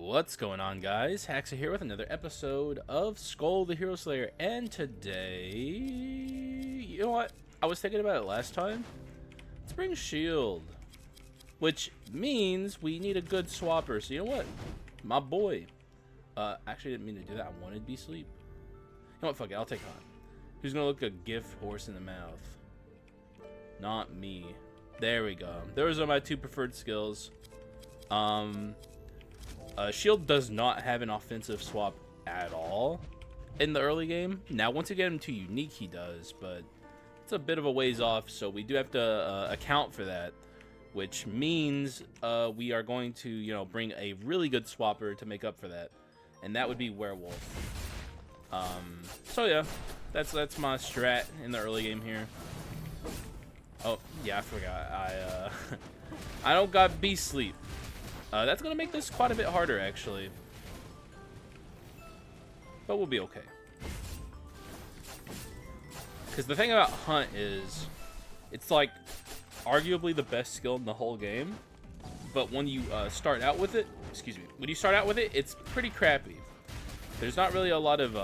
What's going on, guys? Haxa here with another episode of Skul the Hero Slayer, and today, you know what? I was thinking about it last time. Let's bring Shield, which means we need a good swapper. So you know what? My boy. Actually, I didn't mean to do that. I wanted to be sleep. You know what? Fuck it. I'll take on. Who's gonna look a gift horse in the mouth? Not me. There we go. Those are my two preferred skills. Shield does not have an offensive swap at all in the early game. Now, once you get him to unique, he does, but it's a bit of a ways off, so we do have to account for that, which means we are going to, you know, bring a really good swapper to make up for that, and that would be Werewolf. So yeah, that's my strat in the early game here. Oh yeah, I forgot. I don't got beast sleep. That's gonna make this quite a bit harder, actually, but we'll be okay. Because the thing about Hunt is, it's like arguably the best skill in the whole game, but when you start out with it, when you start out with it, it's pretty crappy. There's not really a lot of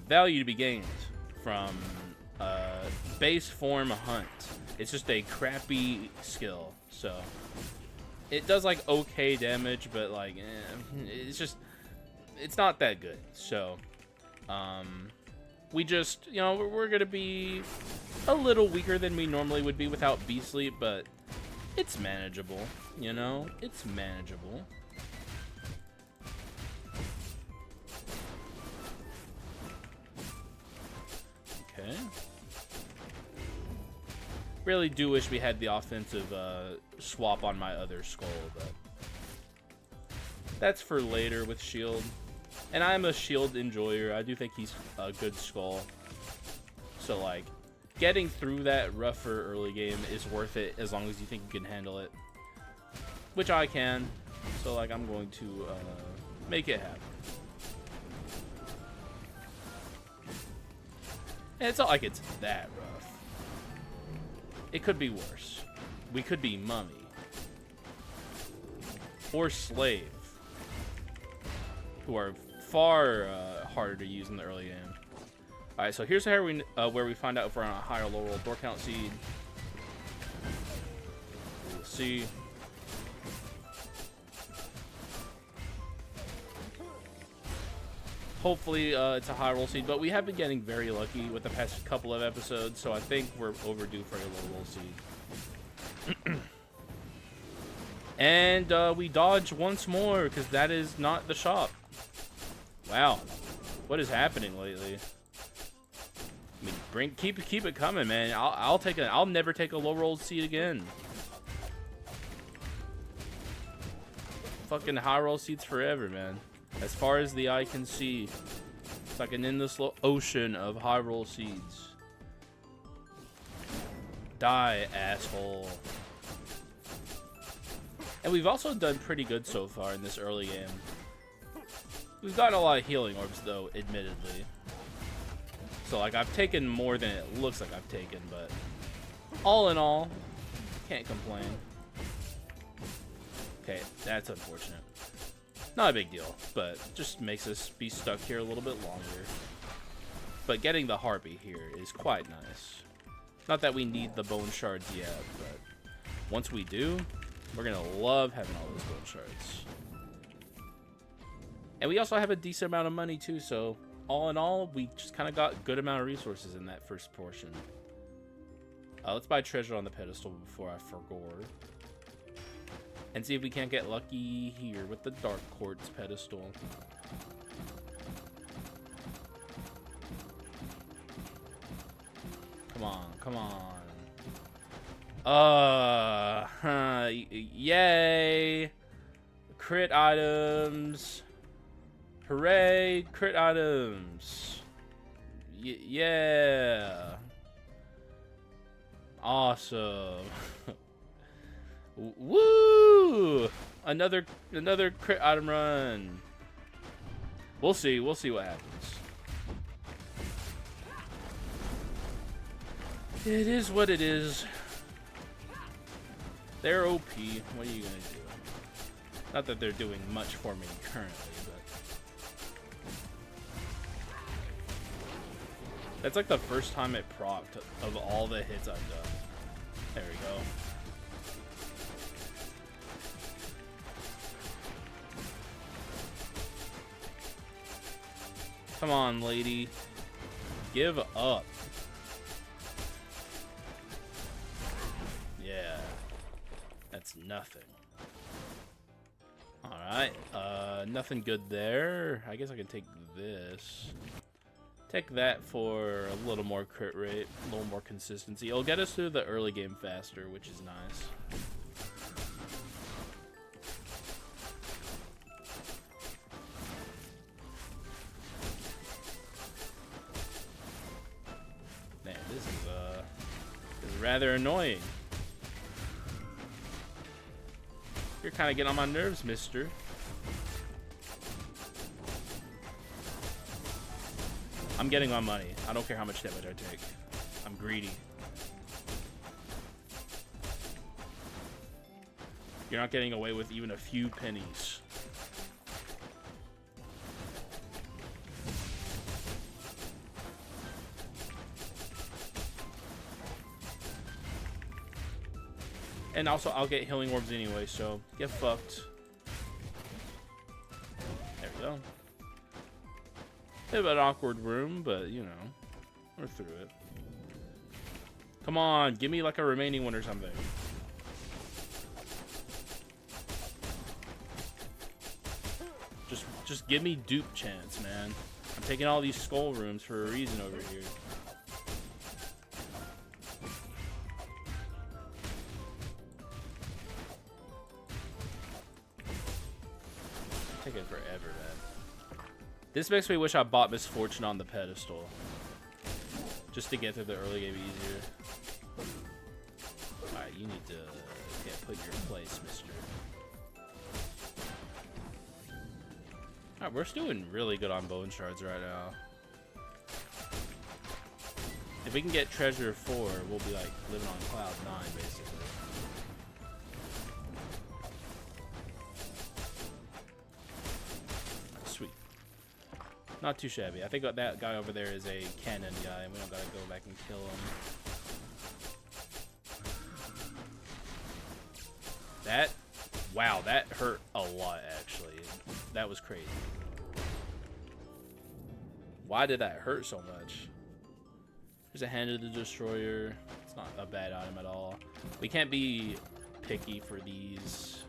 value to be gained from base form Hunt. It's just a crappy skill, so it does like okay damage, but like it's not that good. So we just, you know, we're gonna be a little weaker than we normally would be without beast sleep, but it's manageable, you know, it's manageable. Okay. Really do wish we had the offensive swap on my other Skul, but that's for later with Shield. And I'm a Shield enjoyer. I do think he's a good Skul. So like, getting through that rougher early game is worth it as long as you think you can handle it, which I can. So like, I'm going to make it happen. And it's not like it's that rough. It could be worse. We could be Mummy. Or Slave. Who are far harder to use in the early game. Alright, so here's where we find out if we're on a high or low roll door count seed. We'll see. Hopefully it's a high roll seed, but we have been getting very lucky with the past couple of episodes, so I think we're overdue for a low roll seed. And we dodge once more, because that is not the shop. Wow. What is happening lately? I mean, keep it coming, man. I'll never take a low roll seed again. Fucking high roll seeds forever, man. As far as the eye can see, it's like an endless ocean of high roll seeds. Die, asshole. And we've also done pretty good so far in this early game. We've gotten a lot of healing orbs, though, admittedly. So, like, I've taken more than it looks like I've taken, but all in all, can't complain. Okay, that's unfortunate. Not a big deal, but just makes us be stuck here a little bit longer. But getting the Harpy here is quite nice. Not that we need the bone shards yet, but once we do, we're gonna love having all those bone shards. And we also have a decent amount of money too, so all in all, we just kind of got a good amount of resources in that first portion. Let's buy treasure on the pedestal before I forgot. And see if we can't get lucky here with the Dark Quartz pedestal. Come on, come on. Yay! Crit items. Hooray, crit items. Yeah. Awesome. Woo! Another crit item run. We'll see what happens. It is what it is. They're OP. What are you gonna do? Not that they're doing much for me currently, but that's like the first time it procced of all the hits I've done. There we go. Come on, lady. Give up. Yeah. That's nothing. Alright. Nothing good there. I guess I can take this. Take that for a little more crit rate, a little more consistency. It'll get us through the early game faster, which is nice. Man, this is rather annoying. You're kind of getting on my nerves, mister. I'm getting my money. I don't care how much damage I take. I'm greedy. You're not getting away with even a few pennies. And also, I'll get healing orbs anyway, so get fucked. There we go. Bit of an awkward room, but you know, we're through it. Come on, give me like a remaining one or something. Just give me dupe chance, man. I'm taking all these skull rooms for a reason over here. Taking forever, man. This makes me wish I bought Misfortune on the pedestal. Just to get through the early game easier. Alright, you need to get put in your place, mister. Alright, we're doing really good on bone shards right now. If we can get treasure 4, we'll be like living on cloud 9, basically. Sweet. Not too shabby. I think that guy over there is a cannon guy, and we don't gotta go back and kill him. Wow, that hurt a lot, actually. That was crazy. Why did that hurt so much? There's a Hand of the Destroyer. It's not a bad item at all. We can't be picky for these.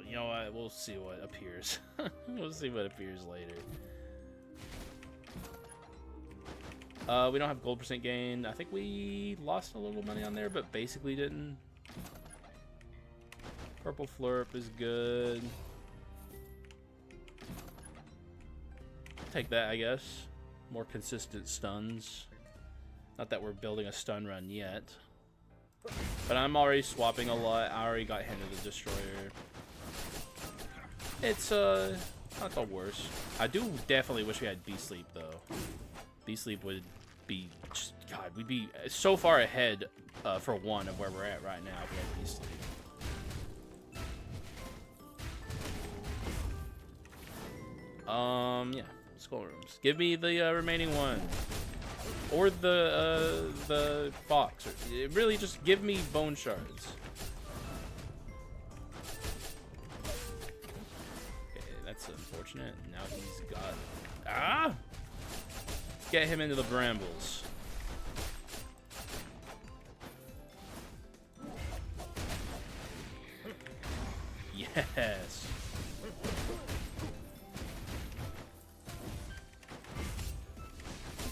You know what? We'll see what appears. We'll see what appears later. We don't have gold percent gain. I think we lost a little money on there, but basically didn't. Purple Flurp is good. Take that, I guess. More consistent stuns. Not that we're building a stun run yet. But I'm already swapping a lot. I already got Hand of the Destroyer. It's not the worst. I do definitely wish we had Beast Sleep though. Beast Sleep would be just, God, we'd be so far ahead for one of where we're at right now if we had Beast Sleep. Yeah, skull rooms. Give me the remaining one, or the fox. Or, really, just give me bone shards. Okay, that's unfortunate. Now he's got Let's get him into the brambles. Yes.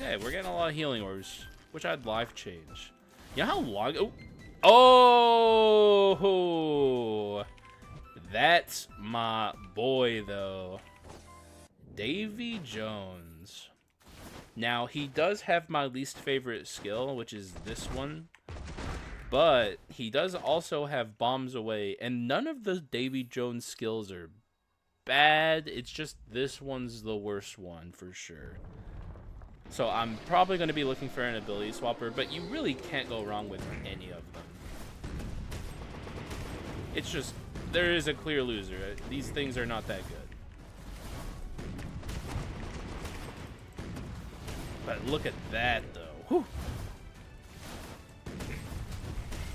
Okay, we're getting a lot of healing orbs, which I'd life change. You know how long? Oh, that's my boy though, Davy Jones. Now he does have my least favorite skill, which is this one, but he does also have bombs away, and none of the Davy Jones skills are bad. It's just this one's the worst one for sure. So I'm probably going to be looking for an ability swapper, but you really can't go wrong with any of them. It's just, there is a clear loser. These things are not that good. But look at that, though. Whew.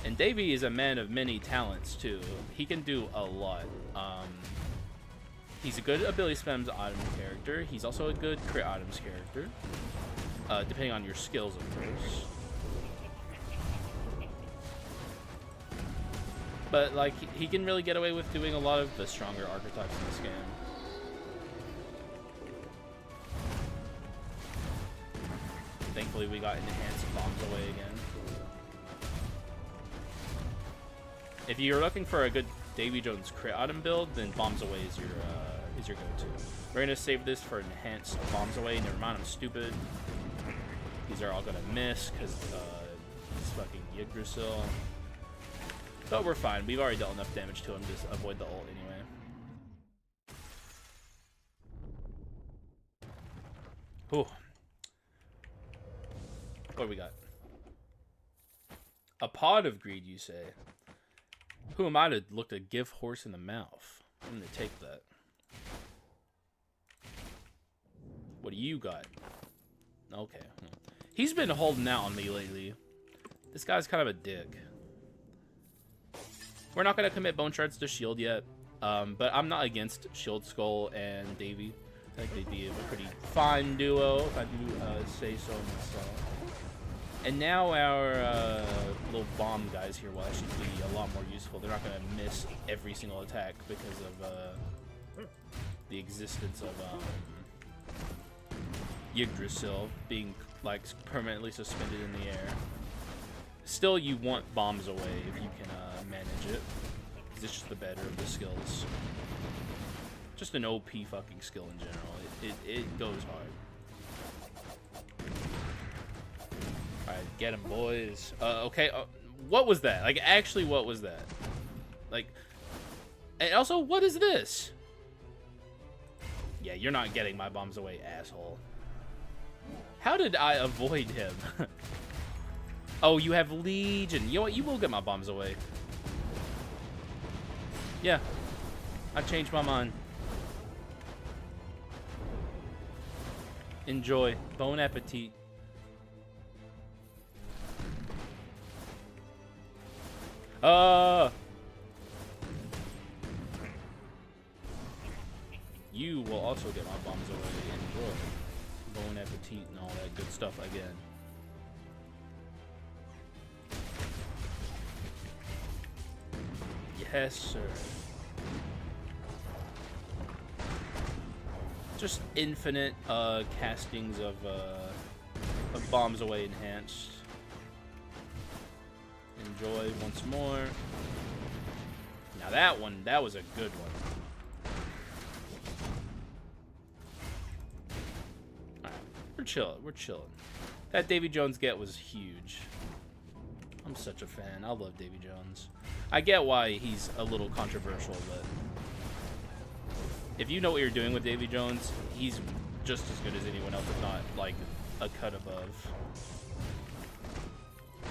And Davy is a man of many talents, too. He can do a lot. He's a good ability spams item character. He's also a good crit items character. Depending on your skills, of course. But, like, he can really get away with doing a lot of the stronger archetypes in this game. Thankfully, we got enhanced bombs away again. If you're looking for a good Davy Jones crit item build, then bombs away is your go-to. We're gonna save this for enhanced bombs away. Never mind, I'm stupid. These are all gonna miss because it's fucking Yggdrasil. But we're fine. We've already dealt enough damage to him to avoid the ult anyway. Whew. What do we got? A pod of greed, you say? Who am I to look a gift horse in the mouth? I'm gonna take that. What do you got? Okay. He's been holding out on me lately. This guy's kind of a dick. We're not gonna commit bone shards to shield yet, but I'm not against Shield Skull and Davy. I think they'd be a pretty fine duo, if I do say so myself. And now our little bomb guys here will actually be a lot more useful. They're not going to miss every single attack because of the existence of Yggdrasil being like permanently suspended in the air. Still, you want bombs away if you can manage it, because it's just the better of the skills. Just an OP fucking skill in general. It goes hard. Alright, get him, boys. Okay, what was that? Like, actually, what was that? Like, and also, what is this? Yeah, you're not getting my bombs away, asshole. How did I avoid him? Oh, you have Legion. You know what? You will get my bombs away. Yeah, I changed my mind. Enjoy. Bon appetit. You will also get my bombs away. Enjoy. Bon appetit and all that good stuff again. Yes, sir. Just infinite castings of bombs away enhanced. Enjoy once more. Now that was a good one. Alright, we're chilling. That Davy Jones get was huge. I'm such a fan. I love Davy Jones. I get why he's a little controversial, but if you know what you're doing with Davy Jones, he's just as good as anyone else, if not like a cut above.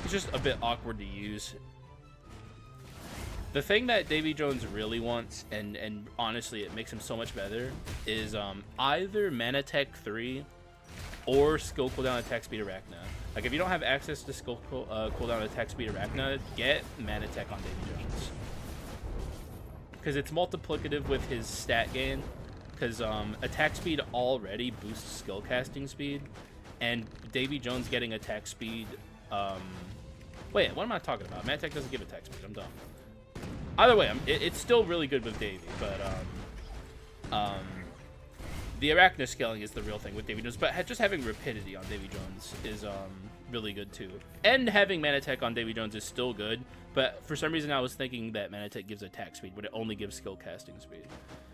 It's just a bit awkward to use. The thing that Davy Jones really wants, and honestly it makes him so much better, is either Mana Tech 3 or skill cooldown attack speed Arachna. Like, if you don't have access to skill cooldown attack speed Arachna, get Mana Tech on Davy Jones. Because it's multiplicative with his stat gain. Because attack speed already boosts skill casting speed. And Davy Jones getting attack speed... wait, what am I talking about? Mana Tech doesn't give attack speed. I'm dumb. Either way, it's still really good with Davy. But the Arachna scaling is the real thing with Davy Jones. But just having rapidity on Davy Jones is really good too. And having Mana Tech on Davy Jones is still good. But for some reason, I was thinking that Mana Tech gives attack speed, but it only gives skill casting speed.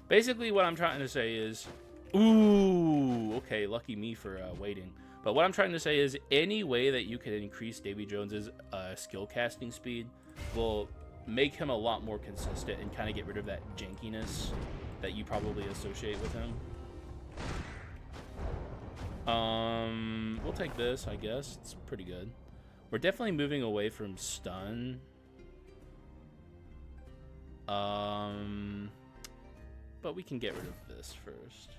Basically, what I'm trying to say is... Ooh, okay, lucky me for waiting. But what I'm trying to say is any way that you can increase Davy Jones's skill casting speed will make him a lot more consistent and kind of get rid of that jankiness that you probably associate with him. We'll take this, I guess. It's pretty good. We're definitely moving away from stun. But we can get rid of this first.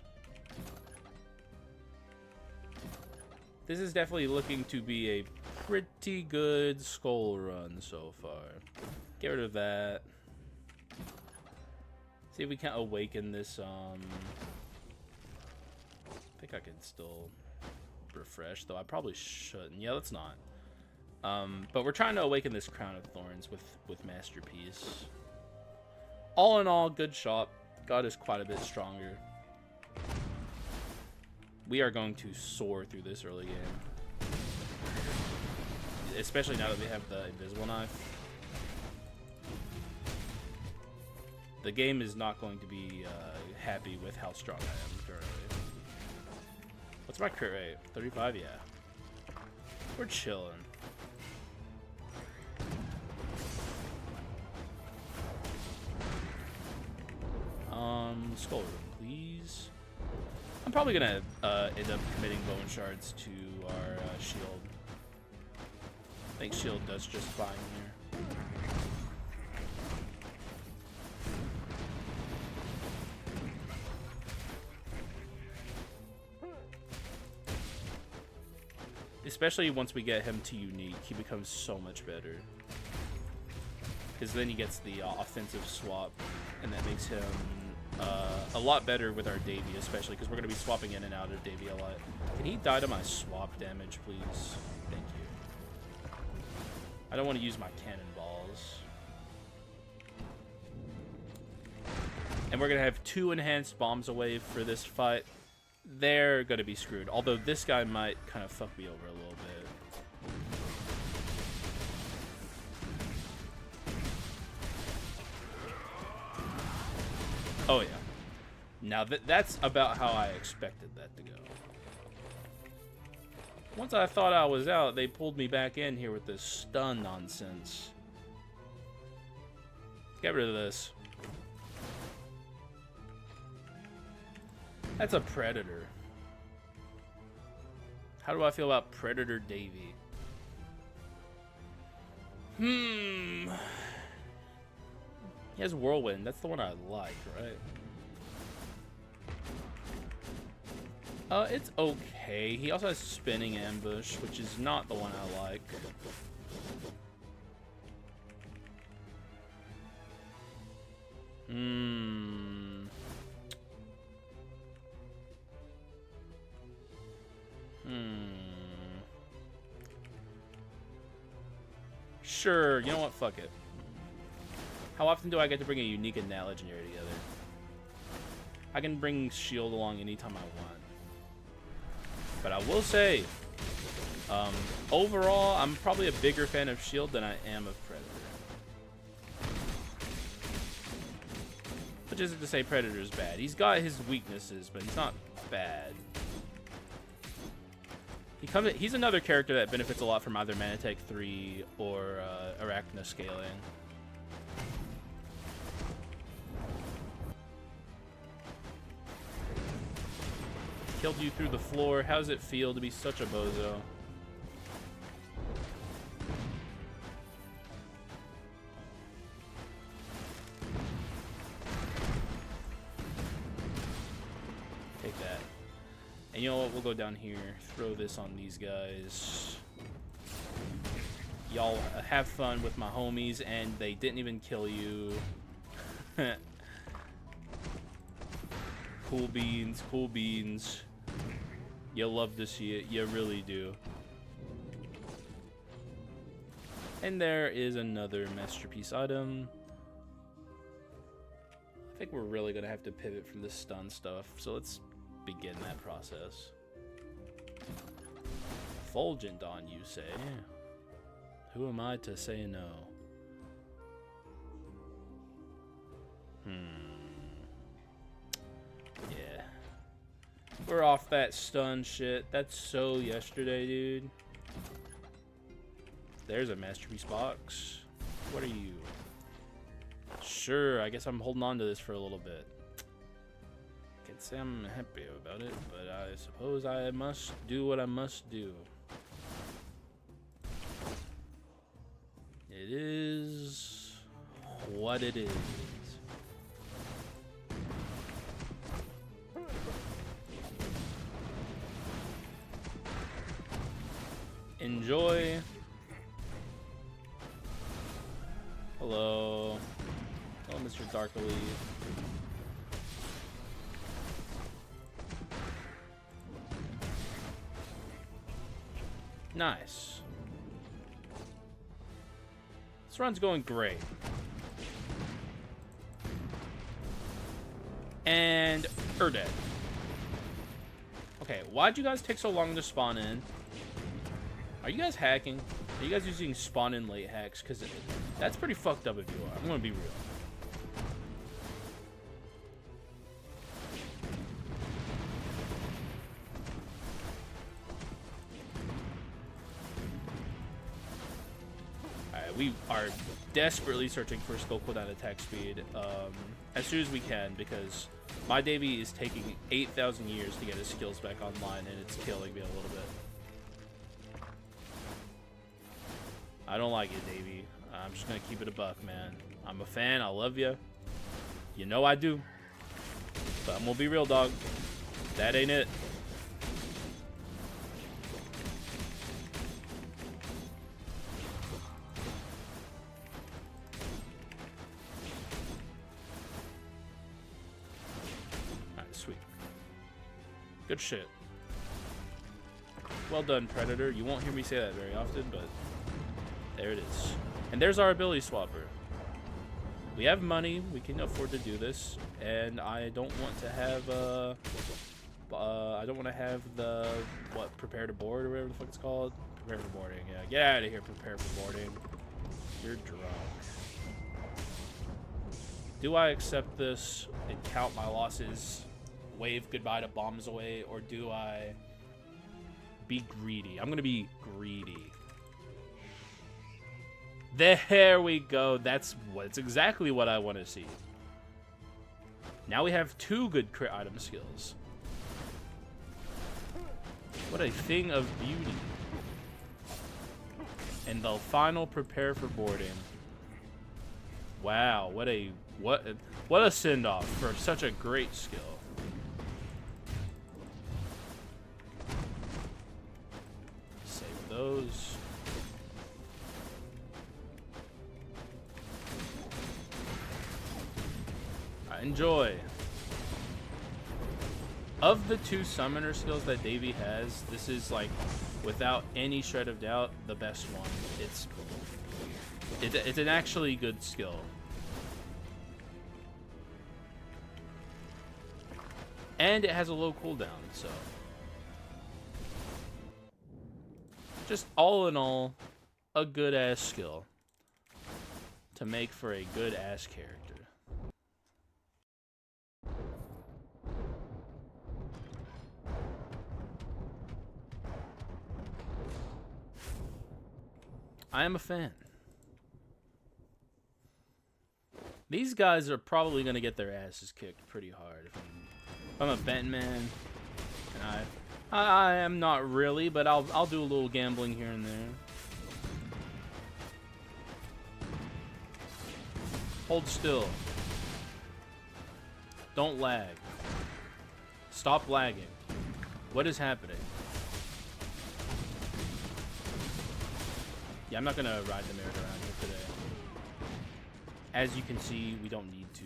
This is definitely looking to be a pretty good Skul run so far. Get rid of that. See if we can awaken this. I think I can still refresh, though I probably shouldn't. Yeah, let's not. But we're trying to awaken this Crown of Thorns with Masterpiece. All in all, good shop. God is quite a bit stronger. We are going to soar through this early game. Especially now that we have the Invisible Knife. The game is not going to be happy with how strong I am currently. What's my crit rate? 35? Yeah. We're chilling. Skull room, please. I'm probably gonna end up committing bone shards to our shield. I think shield does just fine here. Especially once we get him to unique, he becomes so much better. Because then he gets the offensive swap, and that makes him a lot better with our Davy, especially because we're going to be swapping in and out of Davy a lot. Can he die to my swap damage, please? Thank you. I don't want to use my cannonballs. And we're going to have 2 enhanced bombs away for this fight. They're going to be screwed. Although this guy might kind of fuck me over a little bit. Oh, yeah. Now, that's about how I expected that to go. Once I thought I was out, they pulled me back in here with this stun nonsense. Get rid of this. That's a Predator. How do I feel about Predator Davy? He has Whirlwind. That's the one I like, right? It's okay. He also has Spinning Ambush, which is not the one I like. Sure, you know what? Fuck it. How often do I get to bring a unique and that legendary together? I can bring Shield along anytime I want. But I will say, overall, I'm probably a bigger fan of Shield than I am of Predator. Which isn't to say Predator's bad. He's got his weaknesses, but he's not bad. He's another character that benefits a lot from either Manatech 3 or Arachna scaling. Killed you through the floor. How does it feel to be such a bozo? Take that. And you know what? We'll go down here. Throw this on these guys. Y'all have fun with my homies, and they didn't even kill you. Cool beans, cool beans. You love to see it. You really do. And there is another masterpiece item. I think we're really going to have to pivot from this stun stuff. So let's begin that process. Fulgent on, you say? Who am I to say no? Yeah. We're off that stun shit. That's so yesterday, dude. There's a masterpiece box. What are you? Sure, I guess I'm holding on to this for a little bit. Can't say I'm happy about it, but I suppose I must do what I must do. It is what it is. enjoy. Hello. Hello, Mr. Darkly. Nice. This run's going great. And we're dead. Okay, why'd you guys take so long to spawn in? Are you guys hacking? Are you guys using spawn in late hacks? Because that's pretty fucked up if you are. I'm gonna be real. Alright, we are desperately searching for Skul cooldown attack speed as soon as we can, because my Davy is taking 8,000 years to get his skills back online, and it's killing me a little bit. I don't like it, Davy. I'm just gonna keep it a buck, man. I'm a fan. I love you. You know I do. But I'm gonna be real, dog. That ain't it. Alright, sweet. Good shit. Well done, Predator. You won't hear me say that very often, but there it is. And there's our ability swapper. We have money. We can afford to do this. And I don't want to have the what, prepare to board or whatever the fuck it's called. Prepare for boarding. Yeah, get out of here. Prepare for boarding. You're drunk. Do I accept this and count my losses, wave goodbye to bombs away, or do I be greedy? I'm gonna be greedy. There we go. That's exactly what I want to see. Now we have 2 good crit item skills. What a thing of beauty. And the final prepare for boarding. Wow, what a send-off for such a great skill. Save those. Enjoy. Of the 2 summoner skills that Davy has, this is, like, without any shred of doubt, the best one. It's an actually good skill. And it has a low cooldown, so just all in all, a good ass skill to make for a good ass character. I am a fan. These guys are probably going to get their asses kicked pretty hard. If I'm a Benton man, and I am not really, but I'll do a little gambling here and there. Hold still. Don't lag. Stop lagging. What is happening? Yeah, I'm not gonna ride the merry-go-round here today. As you can see, we don't need to.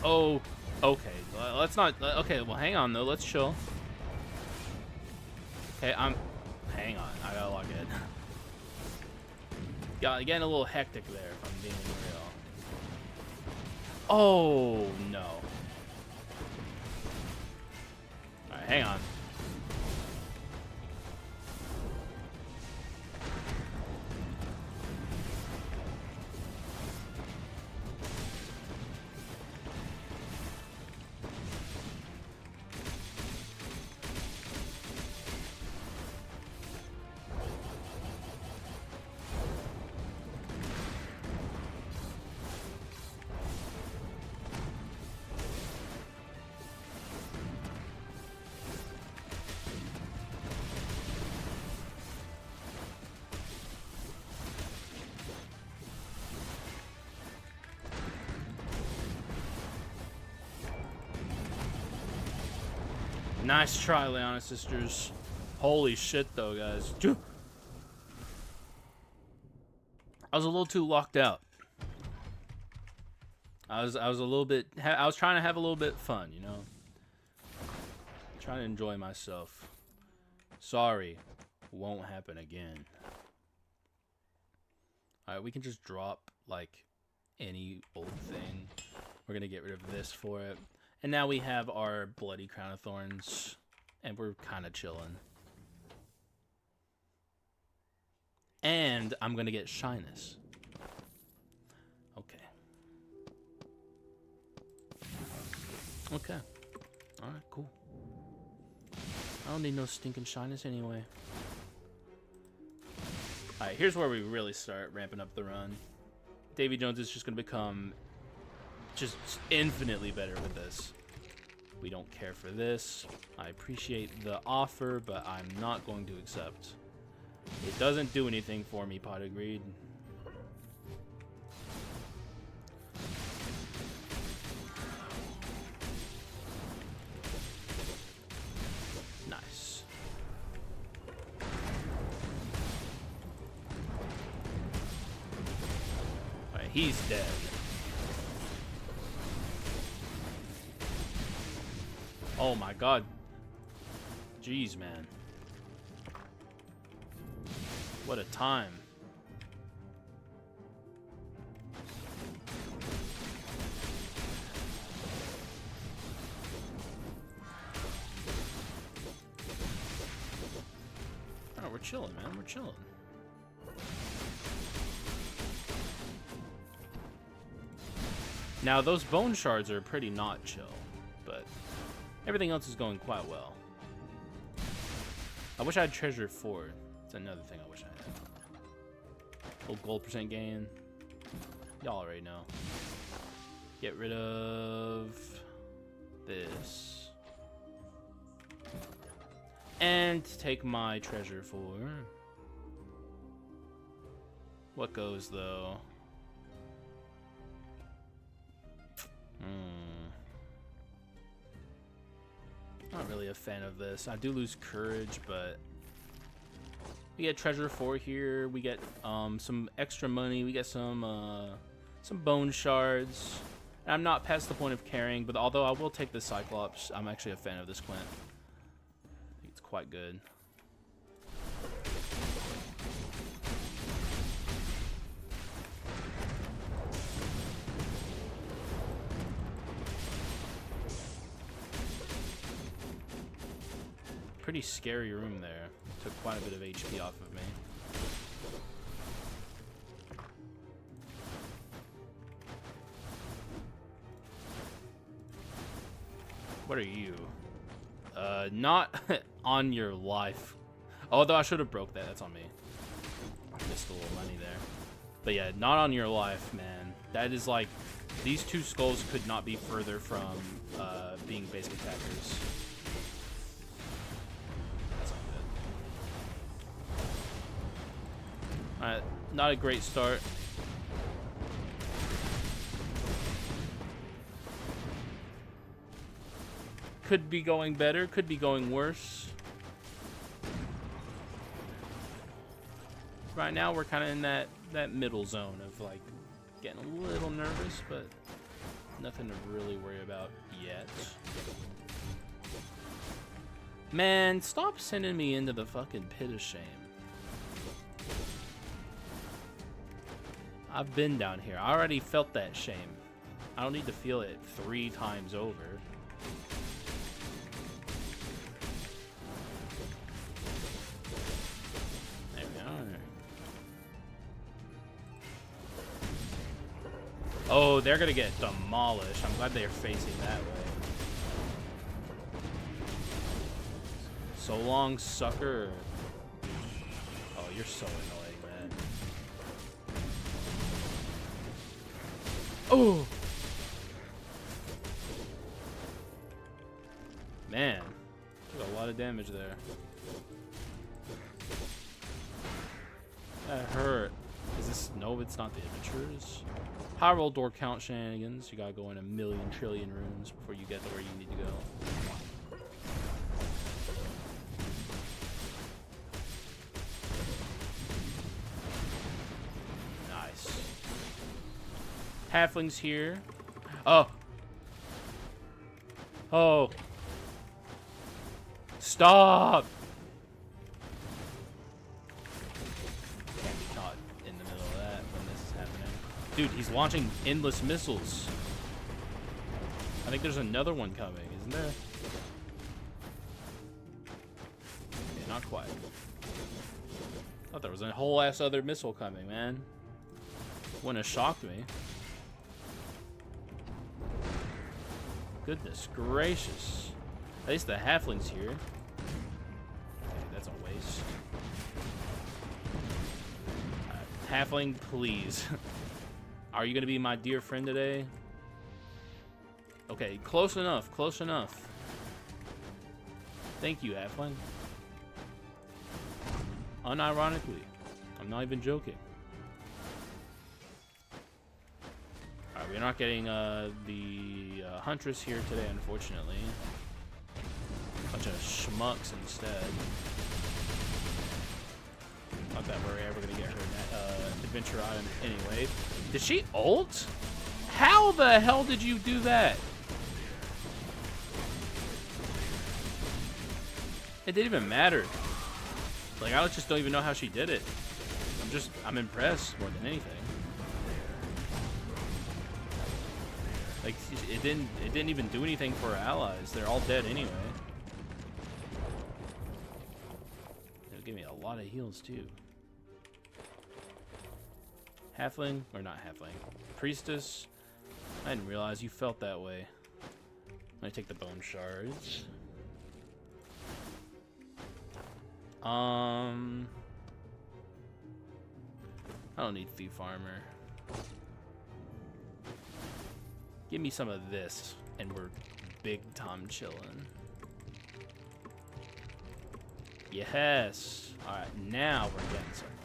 Oh, okay. Let's not. Okay, well, hang on though. Let's chill. Okay, hang on. I gotta log in. Yeah, getting a little hectic there, if I'm being real. Oh, no. Alright, hang on. Nice try, Leona sisters. Holy shit, though, guys. I was a little too locked out. I was a little bit. I was trying to have a little bit of fun, you know. Trying to enjoy myself. Sorry, won't happen again. All right, we can just drop like any old thing. We're gonna get rid of this for it, and now we have our bloody crown of thorns, and we're kind of chilling. And I'm gonna get shyness. Okay. Okay. Alright, cool. I don't need no stinking shyness anyway. Alright, here's where we really start ramping up the run. Davy Jones is just gonna become just infinitely better with this. We don't care for this. I appreciate the offer, but I'm not going to accept. It doesn't do anything for me, Pot agreed. Nice. Alright, he's dead. Oh my god. Jeez, man. What a time. Oh, we're chilling, man. We're chilling. Now, those bone shards are pretty not chill, but everything else is going quite well. I wish I had treasure 4. That's another thing I wish I had. Little gold percent gain. Y'all already know. Get rid of this. And take my treasure 4. What goes though? Not really a fan of this. I do lose courage, but we get treasure 4 here. We get some extra money. We get some bone shards. And I'm not past the point of caring, but although I will take the Cyclops, I'm actually a fan of this Quint. I think it's quite good. Pretty scary room there. Took quite a bit of HP off of me. What are you? Not on your life. Although I should have broke that. That's on me. Missed a little money there. But yeah, not on your life, man. That is like, these two skulls could not be further from being basic attackers. Alright, not a great start. Could be going better, could be going worse. Right now we're kind of in that middle zone of like getting a little nervous, but nothing to really worry about yet. Man, stop sending me into the fucking pit of shame. I've been down here. I already felt that shame. I don't need to feel it 3 times over. There we are. Oh, they're gonna get demolished. I'm glad they're facing that way. So long, sucker. Oh, you're so annoying, man. Oh! Man, took a lot of damage there. That hurt. Is this? No, it's not the Adventurers. High roll door count shenanigans. You gotta go in a million trillion rooms before you get to where you need to go. Halflings here. Oh. Oh. Stop. Can't be caught in the middle of that when this is happening. Dude, he's launching endless missiles. I think there's another one coming, isn't there? Okay, not quite. Thought there was a whole ass other missile coming, man. Wouldn't have shocked me. Goodness gracious. At least the halfling's here. Okay, that's a waste. Halfling, please. Are you gonna be my dear friend today? Okay, close enough, close enough. Thank you, halfling. Unironically. I'm not even joking. Alright, we're not getting the Huntress here today, unfortunately. Bunch of schmucks instead. Not that we're ever gonna get her adventure item anyway. Did she ult? How the hell did you do that? It didn't even matter. Like, I just don't even know how she did it. I'm impressed more than anything. Like, it didn't even do anything for her allies. They're all dead anyway. It'll give me a lot of heals too. Halfling, or not halfling. Priestess. I didn't realize you felt that way. I'm gonna take the bone shards. I don't need thief armor. Give me some of this, and we're big time chilling. Yes. All right, now we're getting somewhere.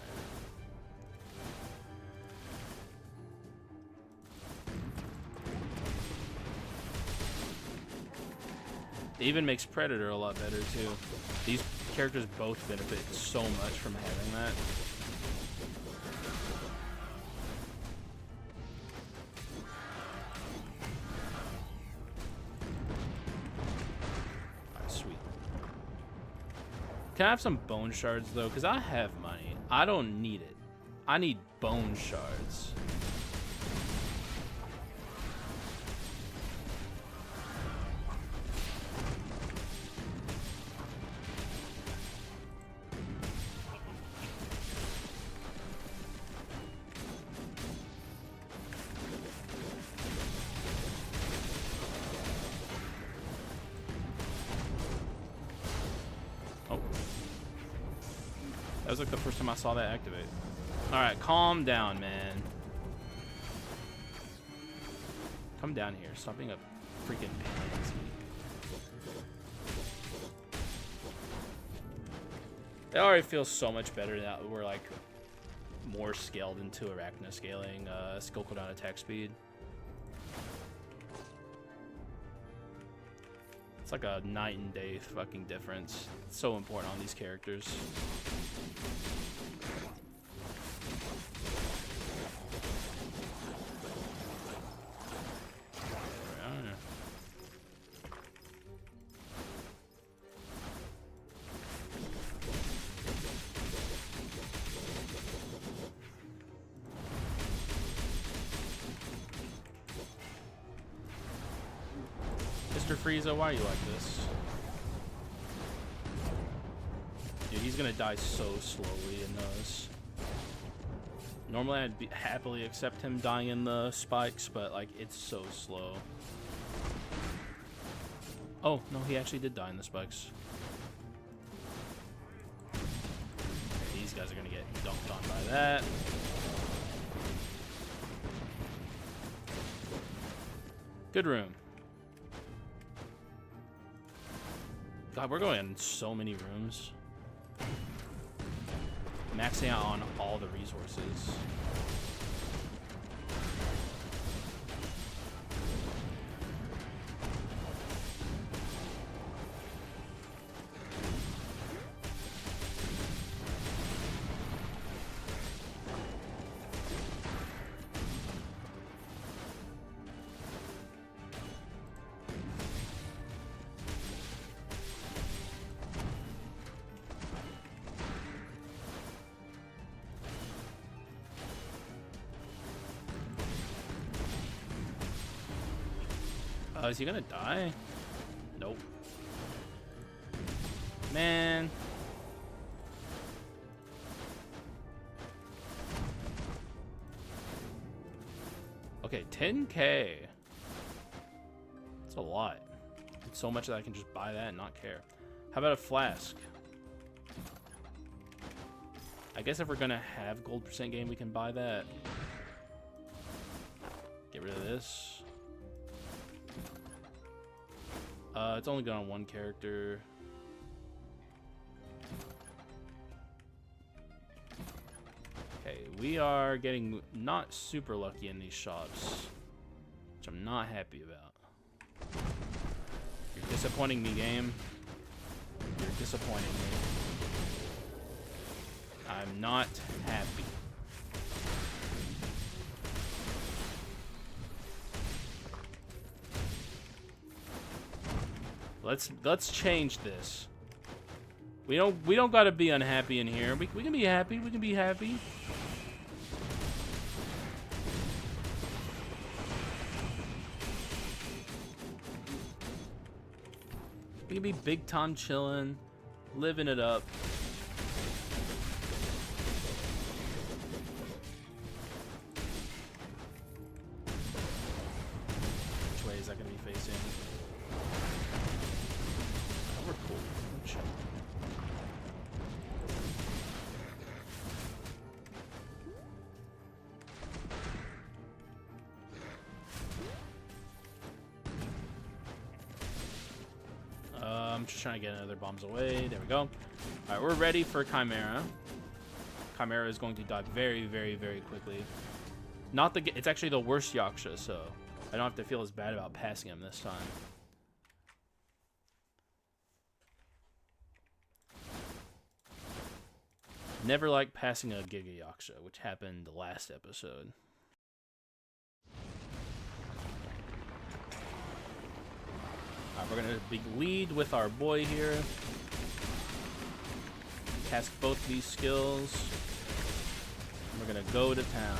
It even makes Predator a lot better too. These characters both benefit so much from having that. Alright, sweet. Can I have some bone shards though? Because I have money. I don't need it. I need bone shards. That was like the first time I saw that activate. Alright, calm down, man. Come down here. Stop being a freaking pansy. It already feels so much better now that we're like more scaled into arachno scaling, skill cooldown attack speed. It's like a night and day fucking difference. It's so important on these characters. Mr. Frieza, why are you like this? Dude, he's gonna die so slowly in those. Normally I'd happily accept him dying in the spikes, but like it's so slow. Oh, no, he actually did die in the spikes. These guys are gonna get dunked on by that. Good room. God, we're going in so many rooms. Maxing out on all the resources. Is he gonna die? Nope. Man. Okay, 10K. That's a lot. It's so much that I can just buy that and not care. How about a flask? I guess if we're gonna have gold percent gain, we can buy that. Get rid of this. It's only good on one character. Okay, we are getting not super lucky in these shops, which I'm not happy about. You're disappointing me, game. You're disappointing me. I'm not happy. Let's change this. We don't gotta be unhappy in here. We can be happy. We can be happy. We can be big time chilling, living it up. Which way is that gonna be facing? Oh, we're cool. We're chill. I'm just trying to get another bombs away. There we go. All right, we're ready for Chimera. Chimera is going to die very, very, very quickly. Not the. It's actually the worst Haxa, so I don't have to feel as bad about passing him this time. Never liked passing a Giga Haxa, which happened last episode. We're going to lead with our boy here. Cast both these skills. And we're going to go to town.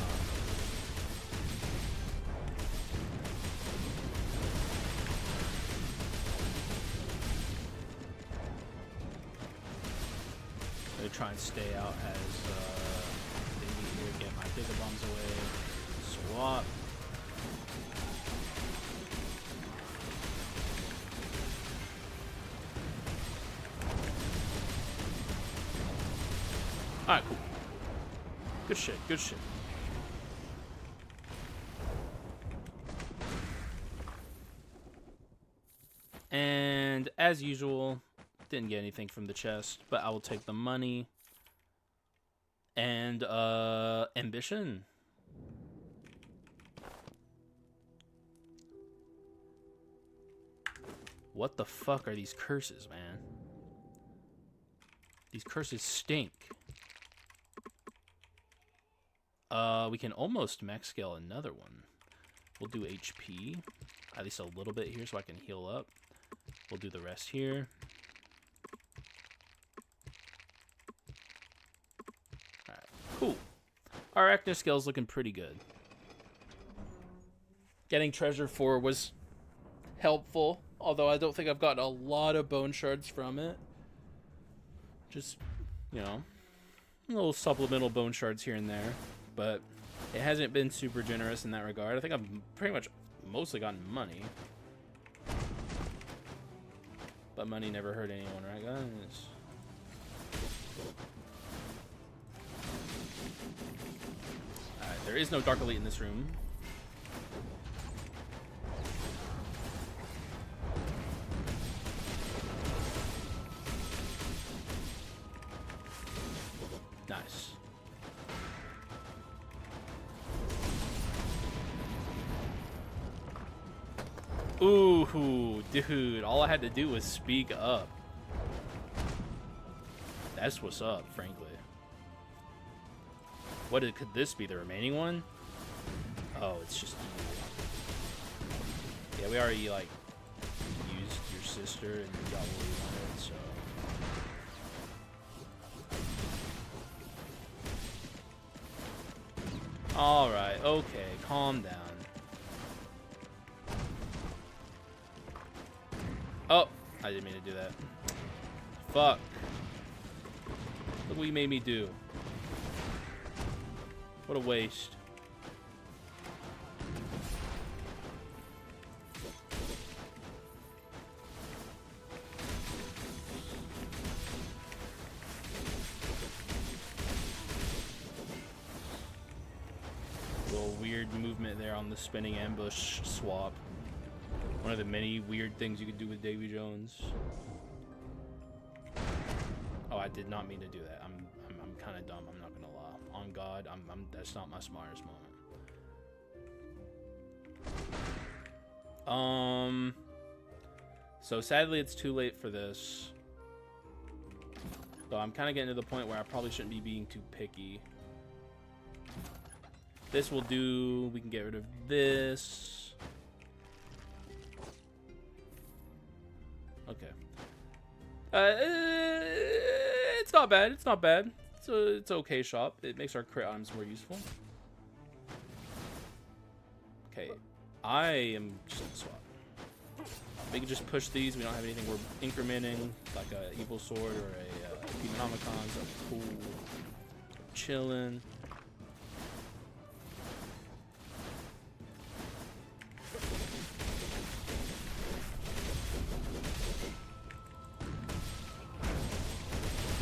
I'm going to try and stay out as they need to get my Giga Bombs away. Swap. Alright, cool. Good shit, good shit. And as usual, didn't get anything from the chest, but I will take the money. And ambition. What the fuck are these curses, man? These curses stink. We can almost max scale another one. We'll do HP, at least a little bit here so I can heal up. We'll do the rest here. Alright, cool. Our active scale's looking pretty good. Getting treasure 4 was helpful, although I don't think I've gotten a lot of bone shards from it. Just, you know, little supplemental bone shards here and there. But it hasn't been super generous in that regard. I think I've pretty much mostly gotten money. But money never hurt anyone, right, guys? Alright, there is no Dark Elite in this room. Nice. Ooh, dude, all I had to do was speak up. That's what's up, frankly. Could this be the remaining one? Oh, it's just evil. Yeah, we already, like, used your sister and you got what we wanted, so. Alright, okay, calm down. I didn't mean to do that. Fuck. Look what you made me do. What a waste. Little weird movement there on the spinning ambush swap. One of the many weird things you could do with Davy Jones. Oh, I did not mean to do that. I'm kind of dumb. I'm not gonna lie. On God, that's not my smartest moment. So sadly, it's too late for this. So I'm kind of getting to the point where I probably shouldn't be being too picky. This will do. We can get rid of this. Okay. It's not bad. It's not bad. It's okay shop. It makes our crit items more useful. Okay. I am just gonna swap. We can just push these. We don't have anything we're incrementing, like a evil sword or a Demonomicon. So cool. Chilling.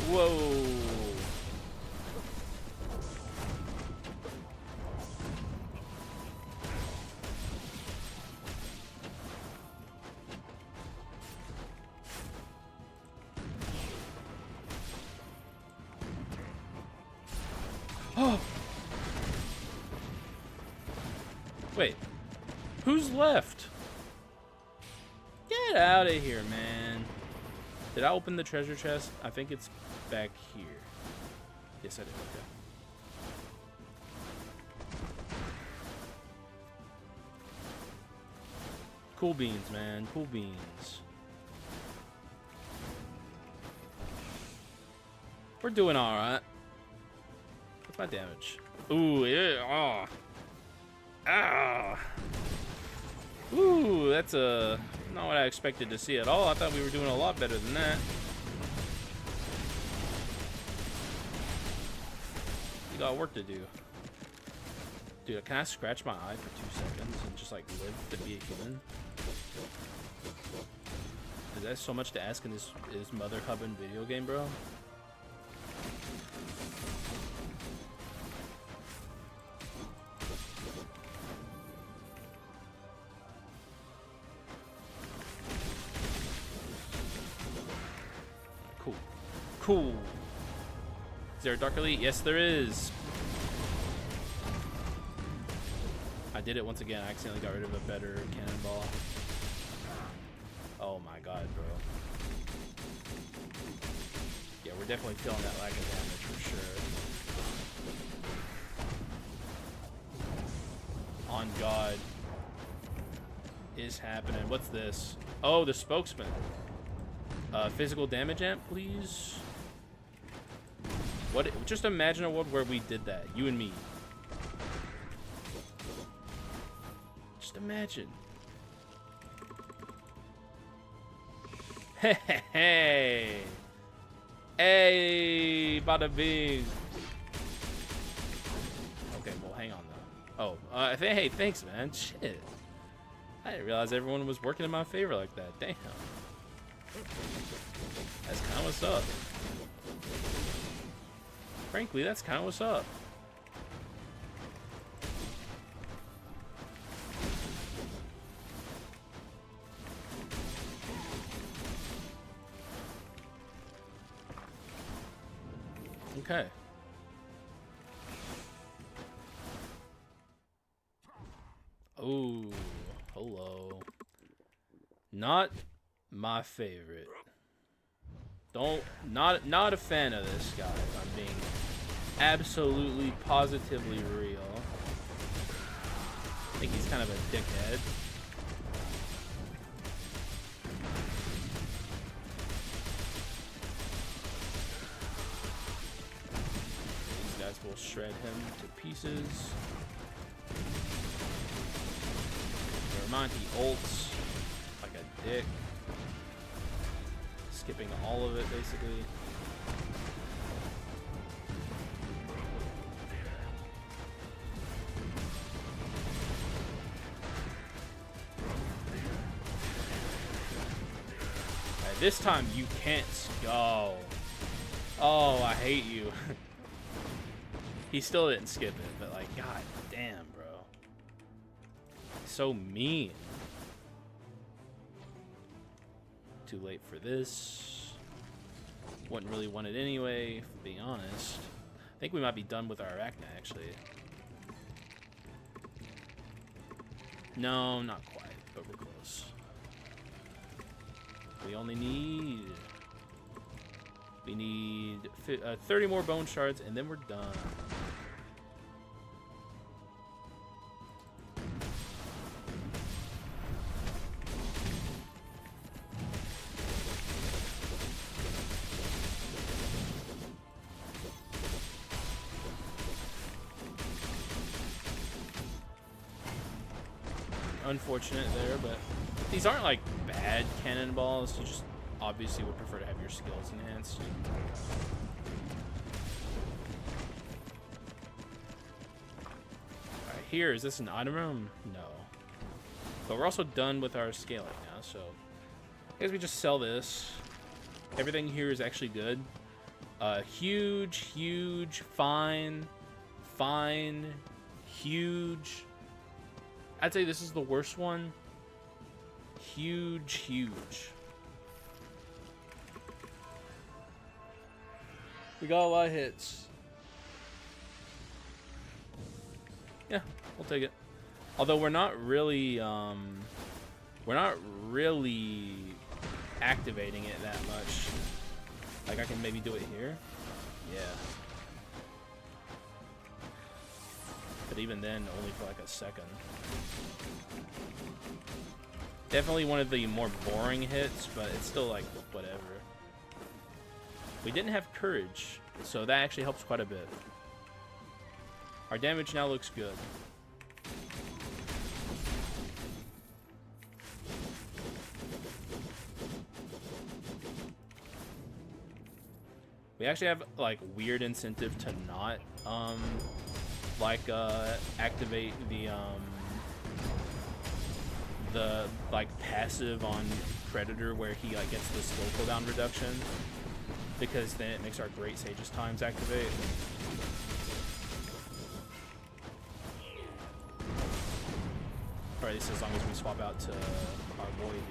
Whoa. Oh. Wait. Who's left? Get out of here, man. Did I open the treasure chest? I think it's back here. Yes, I did. Okay. Cool beans, man. Cool beans. We're doing all right. What's my damage? Ooh, yeah. Oh. Ah. Ooh, that's not what I expected to see at all. I thought we were doing a lot better than that. You got work to do. Dude, can I scratch my eye for 2 seconds and just like live to be a human? Is that so much to ask in this mother hubbing video game, bro? Cool. Cool. Is there a Dark Elite? Yes, there is. I did it once again. I accidentally got rid of a better cannonball. Oh my god, bro. Yeah, we're definitely feeling that lack of damage for sure. On God. Is happening. What's this? Oh, the spokesman. Physical damage amp, please. What? Just imagine a world where we did that. You and me. Just imagine. Hey, hey, hey, bada bing. Okay, well, hang on though. Oh, hey, thanks, man. Shit, I didn't realize everyone was working in my favor like that. Damn, that's kind of what's up. Frankly, that's kind of what's up. Okay. Oh, hello. Not my favorite. Not a fan of this guy, if I'm being absolutely positively real. I think he's kind of a dickhead. We'll shred him to pieces. Never mind, he ults like a dick. skipping all of it, basically. Alright, this time you can't go. Oh, I hate you. He still didn't skip it, but like, god damn, bro. So mean. Too late for this. Wouldn't really want it anyway, if I'm being honest. I think we might be done with our arachna, actually. No, not quite, but we're close. We only need... We need 30 more bone shards, and then we're done. Unfortunate there, but these aren't like bad cannonballs. You just obviously would prefer to have your skills enhanced. Alright, here, is this an item room? No. But we're also done with our scaling now, so I guess we just sell this. Everything here is actually good. Huge, huge, fine, fine, huge. I'd say this is the worst one. Huge, huge. We got a lot of hits. Yeah, we'll take it. Although we're not really activating it that much. Like I can maybe do it here. Yeah. But even then, only for like a second. Definitely one of the more boring hits, but it's still like whatever. We didn't have courage, so that actually helps quite a bit. Our damage now looks good. We actually have like weird incentive to not activate the like passive on Predator where he like gets the skill cooldown reduction, because then it makes our Great Sage's times activate. Or at least as long as we swap out to our boy here.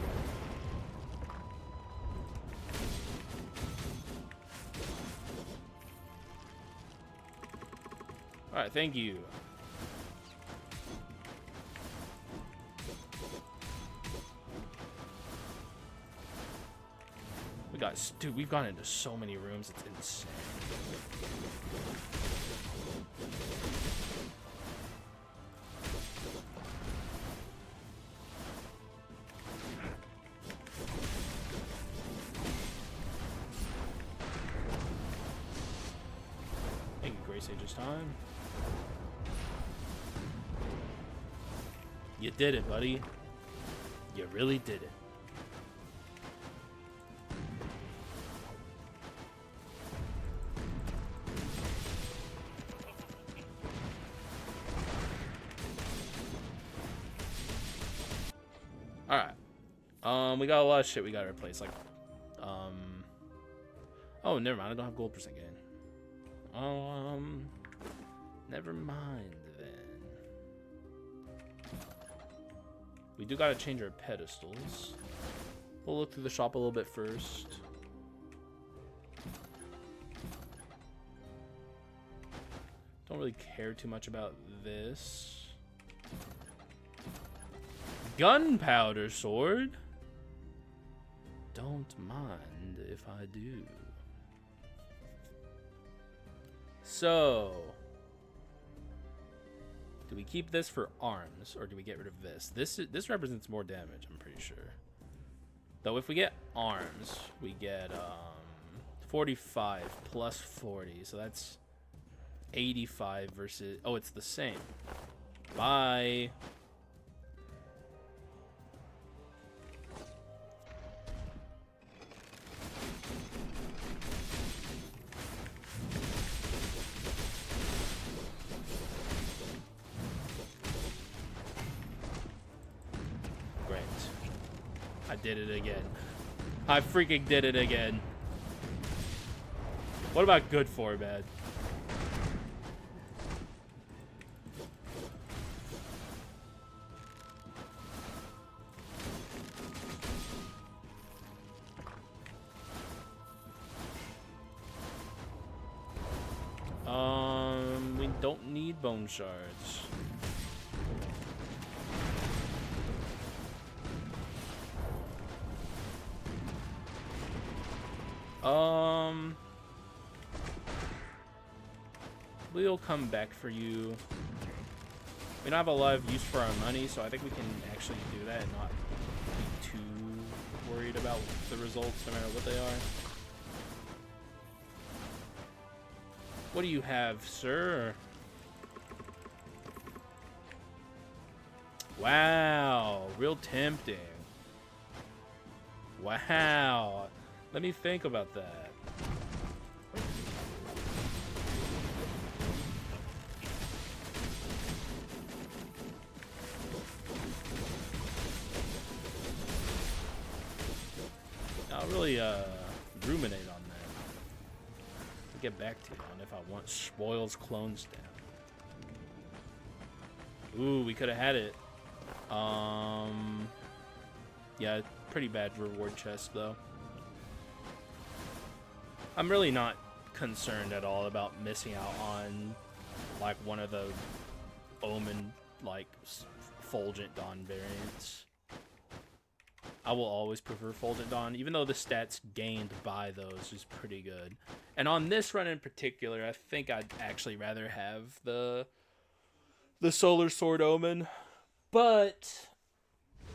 Alright, thank you. Dude, we've gone into so many rooms, it's insane. Thank you, Great Sage's time. You did it, buddy. You really did it. We got a lot of shit we gotta replace, like, oh, never mind, I don't have gold percent gain. Never mind, then. We do gotta change our pedestals. We'll look through the shop a little bit first. Don't really care too much about this. Gunpowder sword? Don't mind if I do. So, do we keep this for arms, or do we get rid of this? This represents more damage, I'm pretty sure. Though if we get arms, we get 45 plus 40, so that's 85 versus... Oh, it's the same. Bye. I did it again. I freaking did it again. What about good for, bad? We don't need bone shards. We'll come back for you. We don't have a lot of use for our money, so I think we can actually do that and not be too worried about the results, no matter what they are. What do you have, sir? Wow, real tempting. Wow. Let me think about that. I'll really ruminate on that. I'll get back to you on if I want spoils clones down. Ooh, we could have had it. Yeah, pretty bad reward chest though. I'm really not concerned at all about missing out on like one of the Omen like Fulgent Dawn variants. I will always prefer Fulgent Dawn, even though the stats gained by those is pretty good. And on this run in particular, I think I'd actually rather have the Solar Sword Omen, but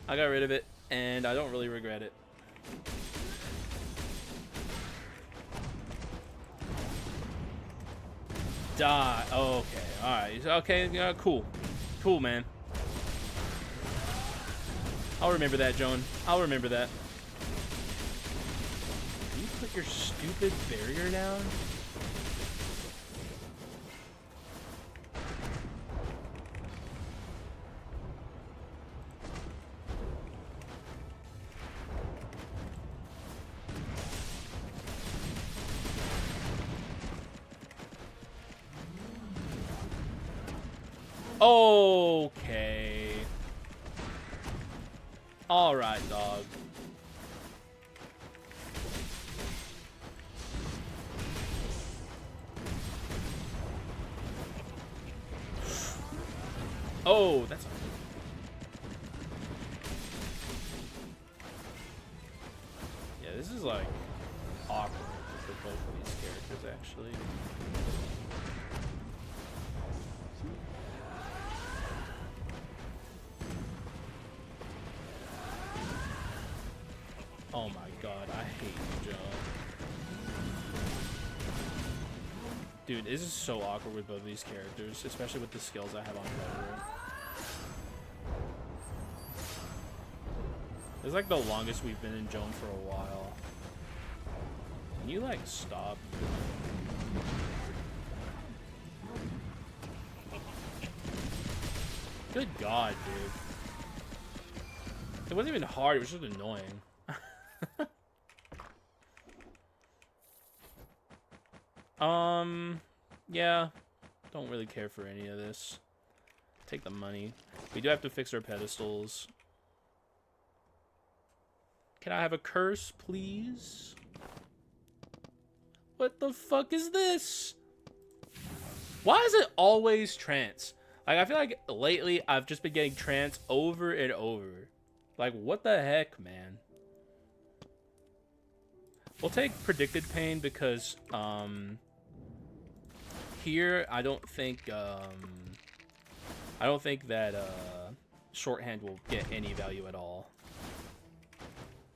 I got rid of it, and I don't really regret it. Die. Oh, okay. Alright. Okay. Cool. Cool, man. I'll remember that, Joan. I'll remember that. Can you put your stupid barrier down? Okay. All right, dog. Oh, that's not good. Yeah, this is like awkward for both of these characters, actually. Oh my god, I hate you, Joe. Dude, this is so awkward with both of these characters, especially with the skills I have on Predator. It's like the longest we've been in Joan for a while. Can you, like, stop? Good god, dude. It wasn't even hard, it was just annoying. Yeah, don't really care for any of this. Take the money. We do have to fix our pedestals. Can I have a curse, please? What the fuck is this? Why is it always trance? Like, I feel like lately I've just been getting trance over and over. Like, what the heck, man? We'll take predicted pain because, here, I don't think that shorthand will get any value at all.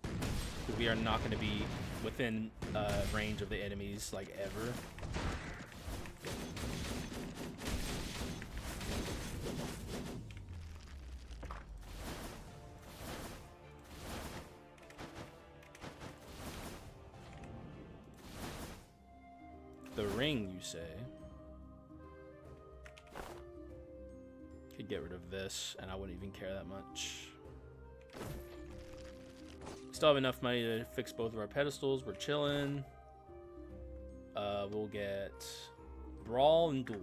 Because we are not going to be within range of the enemies, like, ever. The ring, you say? Could get rid of this, and I wouldn't even care that much. Still have enough money to fix both of our pedestals. We're chilling. We'll get Brawl and Duel.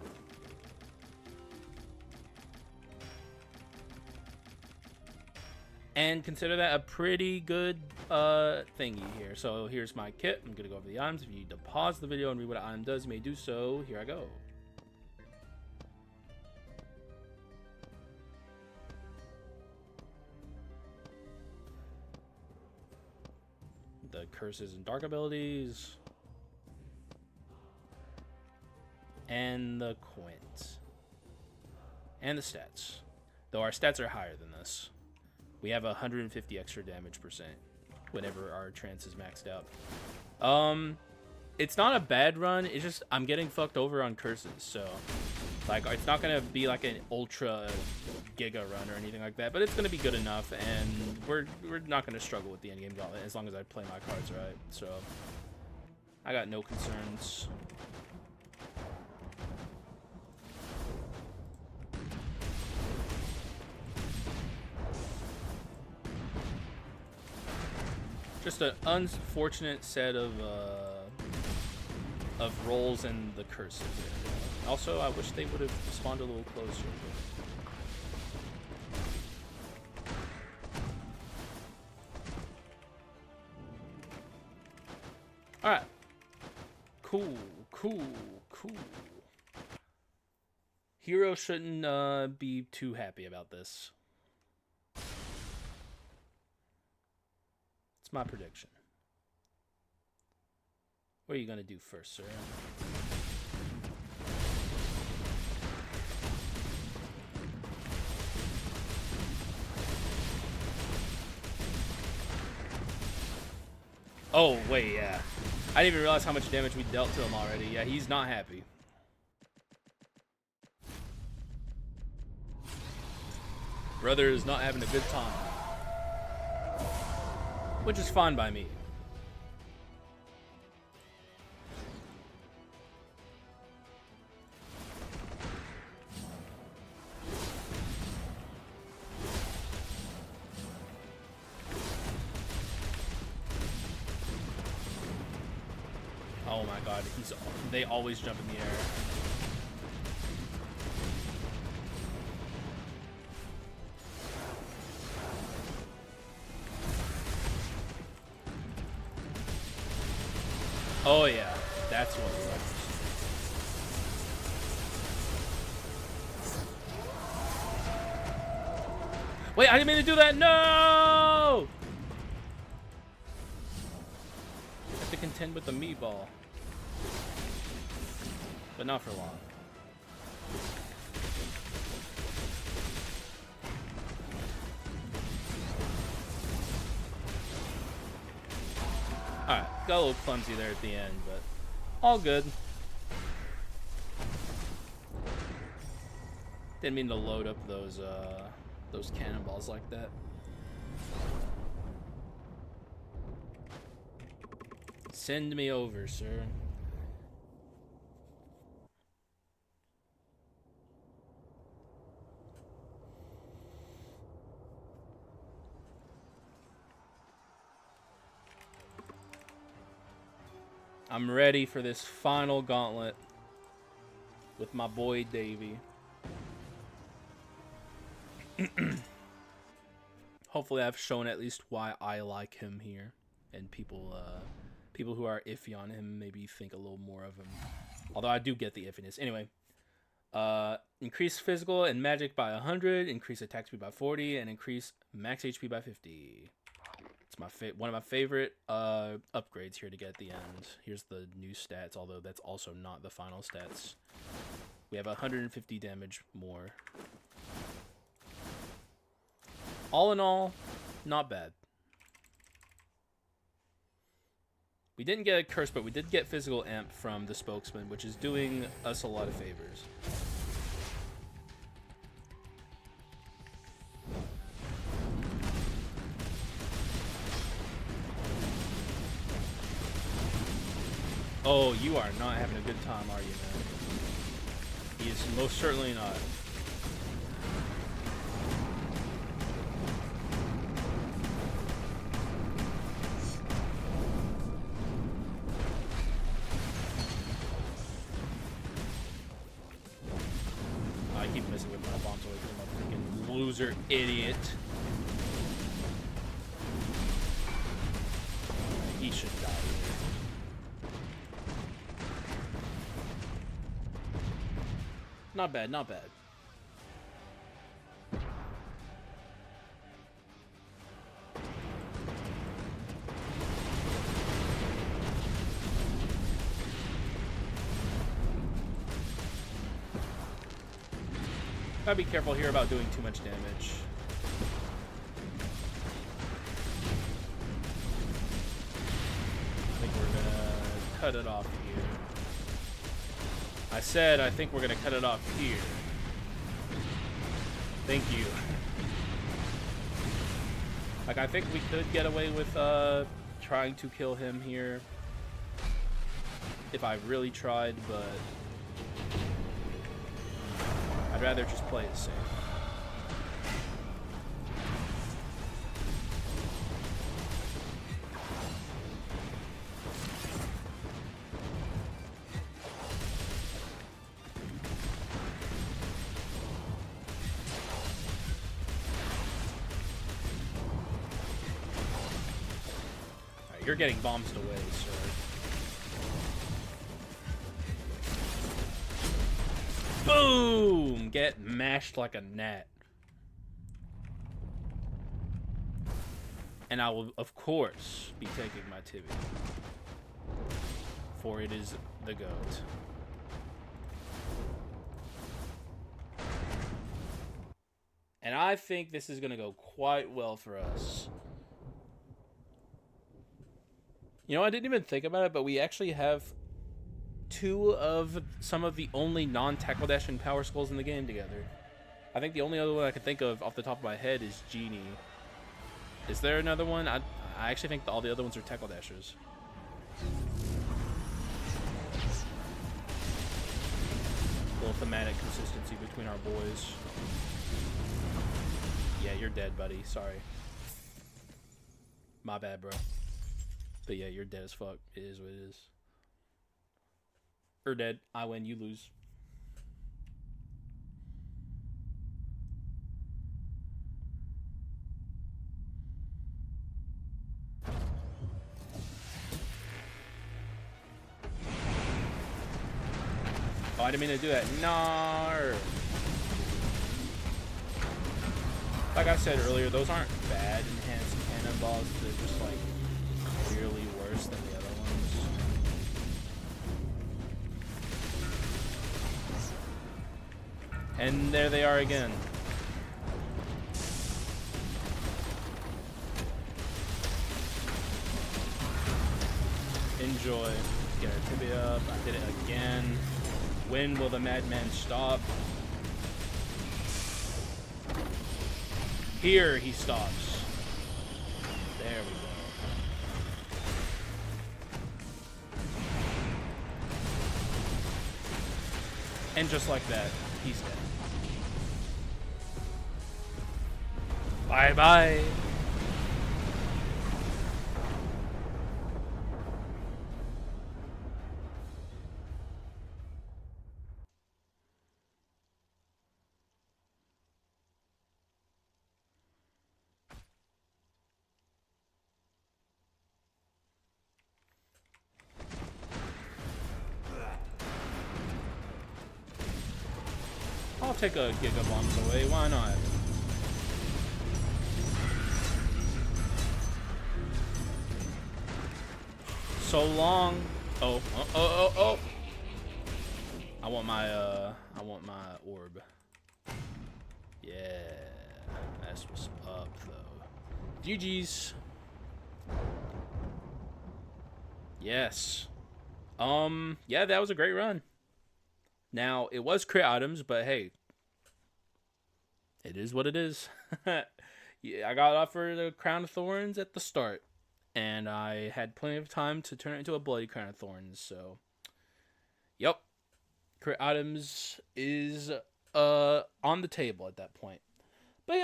And consider that a pretty good thingy here. So here's my kit. I'm going to go over the items. If you need to pause the video and read what an item does, you may do so. Here I go. The curses and dark abilities. And the quint. And the stats. Though our stats are higher than this. We have 150 extra damage percent whenever our trance is maxed out. It's not a bad run. It's just I'm getting fucked over on curses. So, like, it's not gonna be like an ultra giga run or anything like that. But it's gonna be good enough, and we're not gonna struggle with the endgame gauntlet as long as I play my cards right. So, I got no concerns. Just an unfortunate set of rolls and the curses. Also, I wish they would have spawned a little closer. Alright. Cool. Hero shouldn't be too happy about this. My prediction. What are you gonna do first, sir? Oh, wait, yeah. I didn't even realize how much damage we dealt to him already. Yeah, he's not happy. Brother is not having a good time. Which is fine by me. Oh my god, they always jump in the air. Oh yeah, that's what it was. Wait, I didn't mean to do that. No! I have to contend with the meatball. But not for long. Alright, got a little clumsy there at the end, but all good. Didn't mean to load up those cannonballs like that. Send me over, sir. I'm ready for this final gauntlet with my boy Davy. Hopefully I've shown at least why I like him here, and people who are iffy on him maybe think a little more of him. Although I do get the iffiness. Anyway, increase physical and magic by 100, increase attack speed by 40, and increase max HP by 50. It's one of my favorite upgrades here to get at the end. Here's the new stats, although that's also not the final stats. We have 150 damage more. All in all, not bad. We didn't get a curse, but we did get physical amp from the spokesman, which is doing us a lot of favors. Oh, you are not having a good time, are you, man? He is most certainly not. loser idiot. He should die here. Not bad, not bad. Gotta be careful here about doing too much damage. I think we're gonna cut it off here. I said I think we're gonna cut it off here. Thank you. Like, I think we could get away with trying to kill him here if I really tried, but I'd rather just play it safe. Alright, you're getting bombed away, sir. Boom! Get mashed like a gnat. And I will, of course, be taking my tibia. For it is the GOAT. And I think this is going to go quite well for us. You know, I didn't even think about it, but we actually have two of some of the only non-tackle dashing power skulls in the game together. I think the only other one I can think of off the top of my head is Genie. Is there another one? I actually think all the other ones are tackle dashers. A little thematic consistency between our boys. Yeah, you're dead, buddy. Sorry. My bad, bro. But yeah, you're dead as fuck. It is what it is. Or dead. I win, you lose. Oh, I didn't mean to do that. No. Like I said earlier, those aren't bad enhanced cannonballs. They're just like clearly worse than the other ones. And there they are again. Enjoy. Get our tibia up. I did it again. When will the madman stop? Here he stops. There we go. And just like that, he's dead. Bye-bye. I'll take a Giga Bombs away, why not? So long. Oh. I want my orb. Yeah. That's what's up though. GG's. Yes. Yeah, that was a great run. Now, it was crit items, but hey, it is what it is. Yeah, I got offered a Crown of Thorns at the start, and I had plenty of time to turn it into a Bloody Crown of Thorns, so yep. Crit items is on the table at that point. But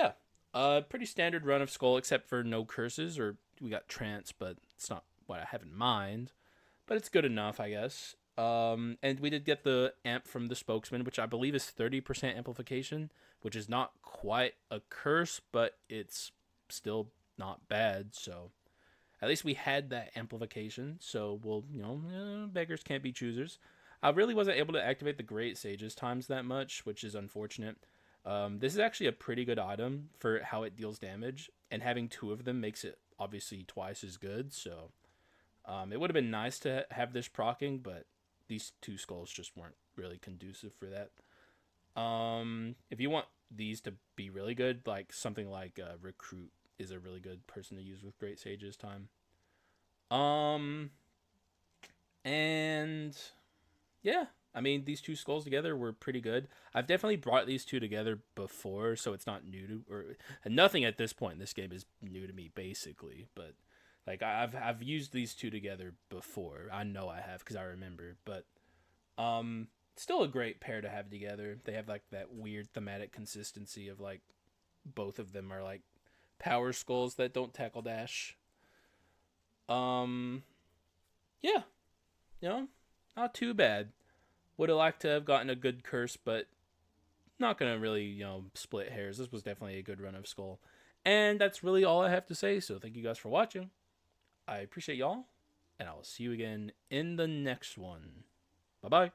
yeah, pretty standard run of Skul, except for no curses, or we got Trance, but it's not what I have in mind. But it's good enough, I guess. And we did get the amp from the spokesman, which I believe is 30% amplification, which is not quite a curse, but it's still not bad. So at least we had that amplification. So we'll, beggars can't be choosers. I really wasn't able to activate the Great Sage's times that much, which is unfortunate. This is actually a pretty good item for how it deals damage, and having two of them makes it obviously twice as good. So it would have been nice to have this proccing, but these two skulls just weren't really conducive for that. If you want these to be really good, like something like Recruit is a really good person to use with Great Sage's time. And yeah, I mean, these two skulls together were pretty good. I've definitely brought these two together before, so it's not new to, or nothing at this point in this game is new to me, basically. But like I've used these two together before. I know I have because I remember. But still a great pair to have together. They have like that weird thematic consistency of like both of them are like power skulls that don't tackle dash. Yeah, not too bad. Would have liked to have gotten a good curse, but not gonna really, split hairs. This was definitely a good run of Skull. And that's really all I have to say, so thank you guys for watching. I appreciate y'all, and I will see you again in the next one. Bye-bye.